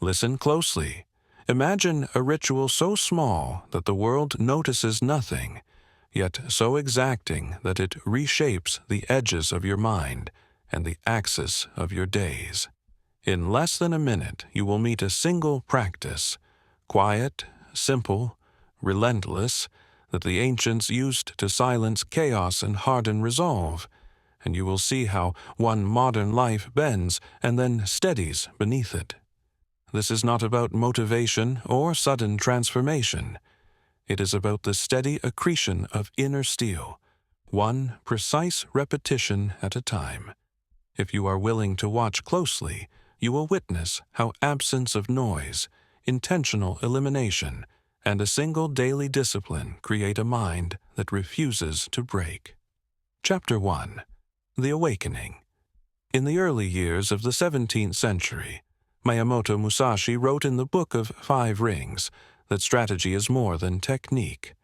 Listen closely. Imagine a ritual so small that the world notices nothing, yet so exacting that it reshapes the edges of your mind and the axis of your days. In less than a minute, you will meet a single practice, quiet, simple, relentless, that the ancients used to silence chaos and harden resolve, and you will see how one modern life bends and then steadies beneath it. This is not about motivation or sudden transformation. It is about the steady accretion of inner steel, one precise repetition at a time. If you are willing to watch closely, you will witness how absence of noise, intentional elimination, and a single daily discipline create a mind that refuses to break. Chapter 1. The Awakening. In the early years of the 17th century, Miyamoto Musashi wrote in the Book of Five Rings that strategy is more than technique.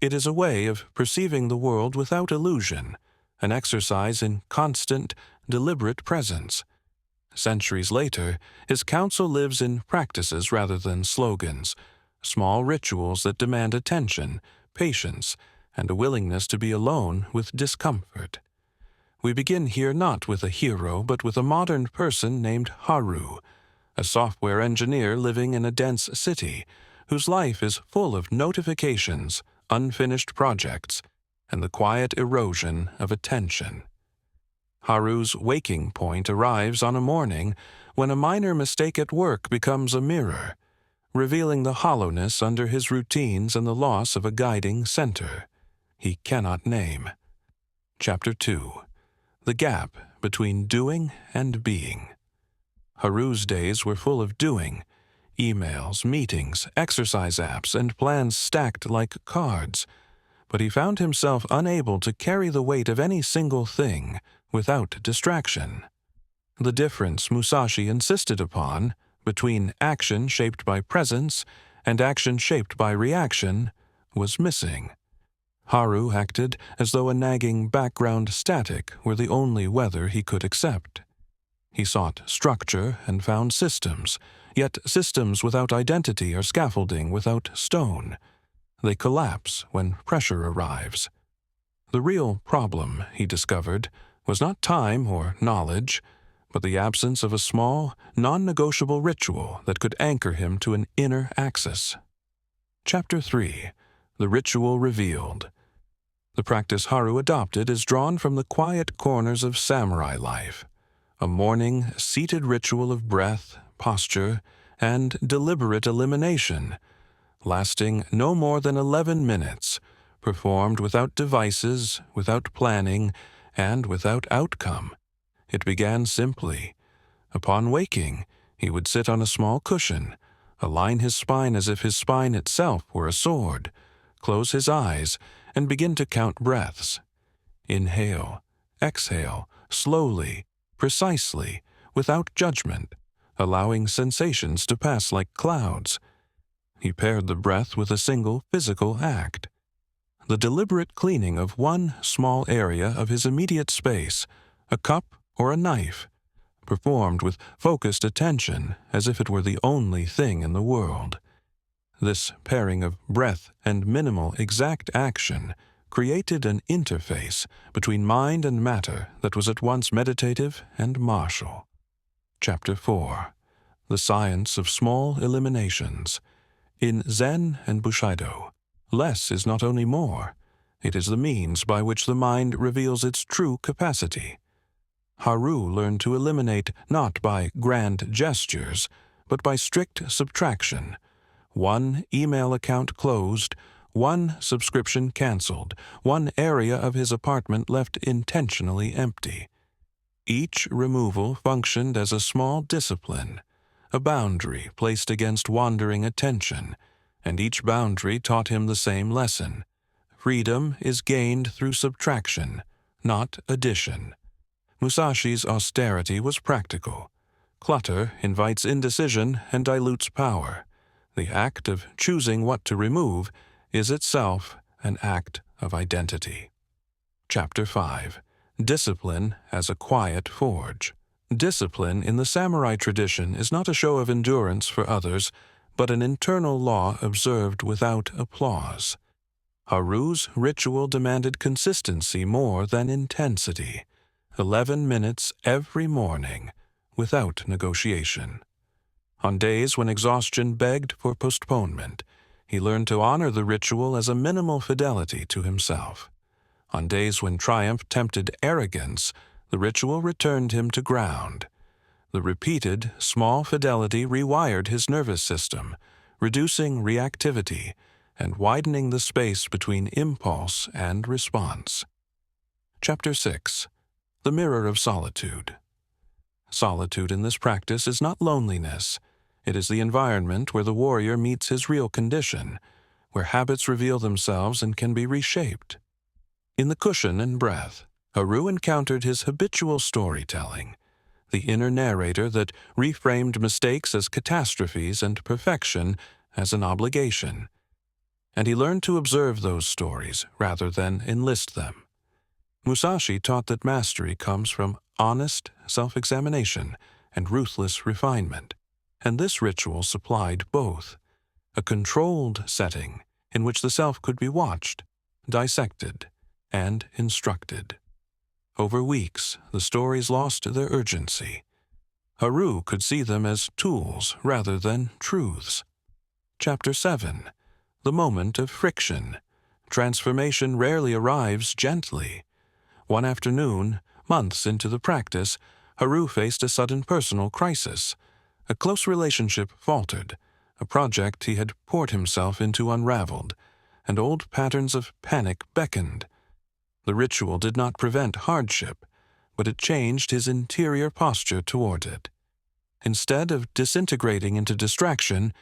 It is a way of perceiving the world without illusion, an exercise in constant, deliberate presence. Centuries later, his counsel lives in practices rather than slogans, small rituals that demand attention, patience, and a willingness to be alone with discomfort. We begin here not with a hero, but with a modern person named Haru, a software engineer living in a dense city, whose life is full of notifications, unfinished projects, and the quiet erosion of attention. Haru's waking point arrives on a morning when a minor mistake at work becomes a mirror, revealing the hollowness under his routines and the loss of a guiding center he cannot name. Chapter 2. The Gap Between Doing and Being. Haru's days were full of doing, emails, meetings, exercise apps, and plans stacked like cards, but he found himself unable to carry the weight of any single thing without distraction. The difference Musashi insisted upon between action shaped by presence and action shaped by reaction was missing. Haru acted as though a nagging background static were the only weather he could accept. He sought structure and found systems, yet systems without identity are scaffolding without stone. They collapse when pressure arrives. The real problem, he discovered, was not time or knowledge, but the absence of a small, non-negotiable ritual that could anchor him to an inner axis. Chapter 3. The Ritual Revealed. The practice Haru adopted is drawn from the quiet corners of samurai life, a morning, seated ritual of breath, posture, and deliberate elimination, lasting no more than 11 minutes, performed without devices, without planning, and without outcome. It began simply. Upon waking, he would sit on a small cushion, align his spine as if his spine itself were a sword, close his eyes, and begin to count breaths. Inhale, exhale, slowly, precisely, without judgment, allowing sensations to pass like clouds. He paired the breath with a single physical act. The deliberate cleaning of one small area of his immediate space, a cup or a knife, performed with focused attention as if it were the only thing in the world. This pairing of breath and minimal exact action created an interface between mind and matter that was at once meditative and martial. Chapter 4. The Science of Small Eliminations. In Zen and Bushido, less is not only more, it is the means by which the mind reveals its true capacity. Haru learned to eliminate not by grand gestures, but by strict subtraction. One email account closed, one subscription canceled, one area of his apartment left intentionally empty. Each removal functioned as a small discipline, a boundary placed against wandering attention, and each boundary taught him the same lesson. Freedom is gained through subtraction, not addition. Musashi's austerity was practical. Clutter invites indecision and dilutes power. The act of choosing what to remove is itself an act of identity. Chapter 5. Discipline as a Quiet Forge. Discipline in the samurai tradition is not a show of endurance for others, but an internal law observed without applause. Haru's ritual demanded consistency more than intensity. 11 minutes every morning, without negotiation. On days when exhaustion begged for postponement, he learned to honor the ritual as a minimal fidelity to himself. On days when triumph tempted arrogance, the ritual returned him to ground. The repeated, small fidelity rewired his nervous system, reducing reactivity and widening the space between impulse and response. Chapter 6. The Mirror of Solitude. Solitude in this practice is not loneliness. It is the environment where the warrior meets his real condition, where habits reveal themselves and can be reshaped. In the cushion and breath, Haru encountered his habitual storytelling, the inner narrator that reframed mistakes as catastrophes and perfection as an obligation. And he learned to observe those stories rather than enlist them. Musashi taught that mastery comes from honest self-examination and ruthless refinement, and this ritual supplied both, a controlled setting in which the self could be watched, dissected, and instructed. Over weeks, the stories lost their urgency. Haru could see them as tools rather than truths. Chapter 7. The Moment of Friction. Transformation rarely arrives gently. One afternoon, months into the practice, Haru faced a sudden personal crisis. A close relationship faltered, a project he had poured himself into unraveled, and old patterns of panic beckoned. The ritual did not prevent hardship, but it changed his interior posture toward it. Instead of disintegrating into distraction,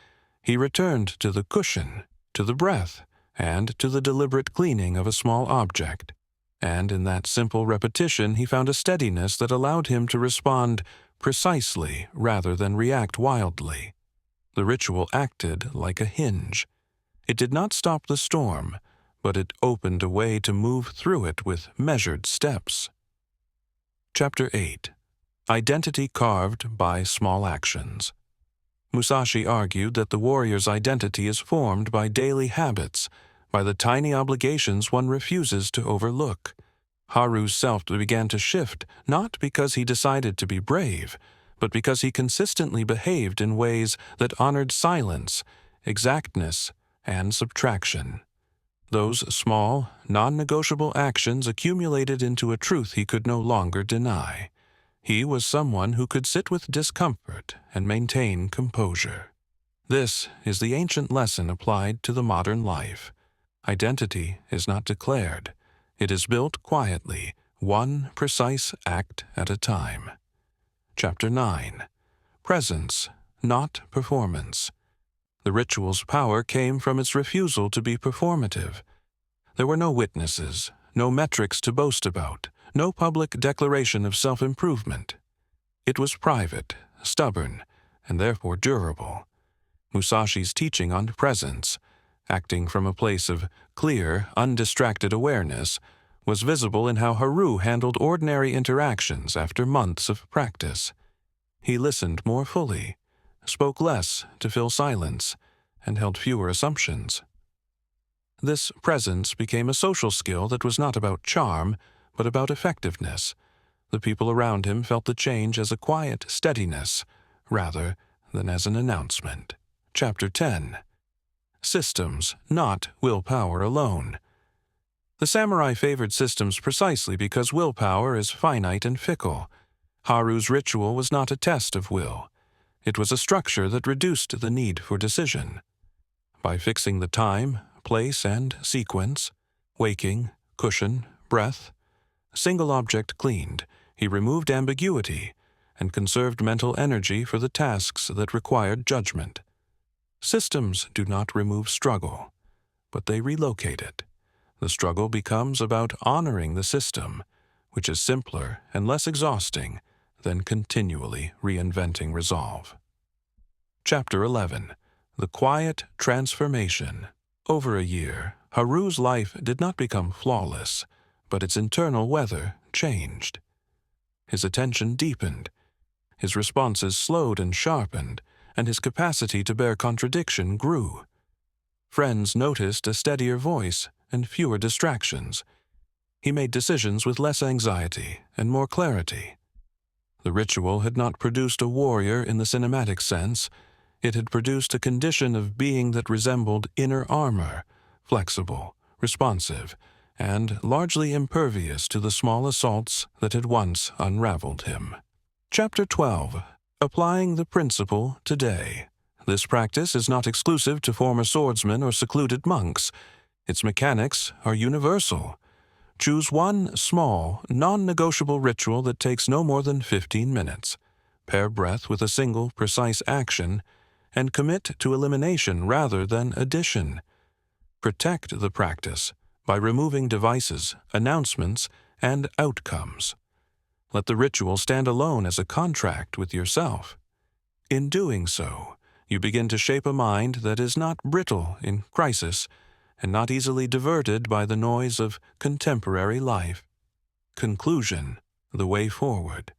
he returned to the cushion, to the breath, and to the deliberate cleaning of a small object. And in that simple repetition he found a steadiness that allowed him to respond precisely rather than react wildly. The ritual acted like a hinge. It did not stop the storm, but it opened a way to move through it with measured steps. Chapter 8. Identity Carved by Small Actions. Musashi argued that the warrior's identity is formed by daily habits, by the tiny obligations one refuses to overlook. Haru's self began to shift not because he decided to be brave, but because he consistently behaved in ways that honored silence, exactness, and subtraction. Those small, non-negotiable actions accumulated into a truth he could no longer deny. He was someone who could sit with discomfort and maintain composure. This is the ancient lesson applied to the modern life. Identity is not declared. It is built quietly, one precise act at a time. Chapter 9. Presence, not performance. The ritual's power came from its refusal to be performative. There were no witnesses, no metrics to boast about, no public declaration of self-improvement. It was private, stubborn, and therefore durable. Musashi's teaching on presence, acting from a place of clear, undistracted awareness, was visible in how Haru handled ordinary interactions after months of practice. He listened more fully, spoke less to fill silence, and held fewer assumptions. This presence became a social skill that was not about charm, but about effectiveness. The people around him felt the change as a quiet steadiness, rather than as an announcement. Chapter 10. Systems, not willpower alone. The samurai favored systems precisely because willpower is finite and fickle. Haru's ritual was not a test of will. It was a structure that reduced the need for decision. By fixing the time, place, and sequence, waking, cushion, breath, single object cleaned, he removed ambiguity and conserved mental energy for the tasks that required judgment. Systems do not remove struggle, but they relocate it. The struggle becomes about honoring the system, which is simpler and less exhausting than continually reinventing resolve. Chapter 11. The Quiet Transformation. Over a year, Haru's life did not become flawless, but its internal weather changed. His attention deepened. His responses slowed and sharpened, and his capacity to bear contradiction grew. Friends noticed a steadier voice and fewer distractions. He made decisions with less anxiety and more clarity. The ritual had not produced a warrior in the cinematic sense. It had produced a condition of being that resembled inner armor, flexible, responsive, and largely impervious to the small assaults that had once unraveled him. Chapter 12. Applying the Principle Today. This practice is not exclusive to former swordsmen or secluded monks. Its mechanics are universal. Choose one small, non-negotiable ritual that takes no more than 15 minutes. Pair breath with a single, precise action, and commit to elimination rather than addition. Protect the practice by removing devices, announcements, and outcomes. Let the ritual stand alone as a contract with yourself. In doing so, you begin to shape a mind that is not brittle in crisis and not easily diverted by the noise of contemporary life. Conclusion: the way forward.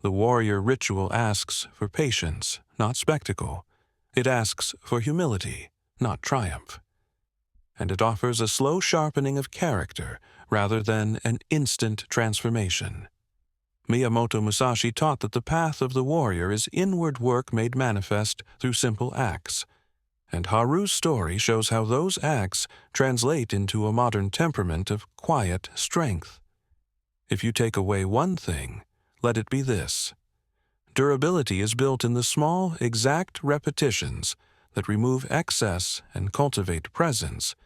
The warrior ritual asks for patience, not spectacle. It asks for humility, not triumph. And it offers a slow sharpening of character rather than an instant transformation. Miyamoto Musashi taught that the path of the warrior is inward work made manifest through simple acts. And Haru's story shows how those acts translate into a modern temperament of quiet strength. If you take away one thing, let it be this: durability is built in the small, exact repetitions that remove excess and cultivate presence.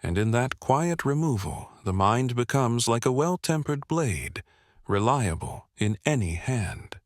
And in that quiet removal, the mind becomes like a well-tempered blade, reliable in any hand.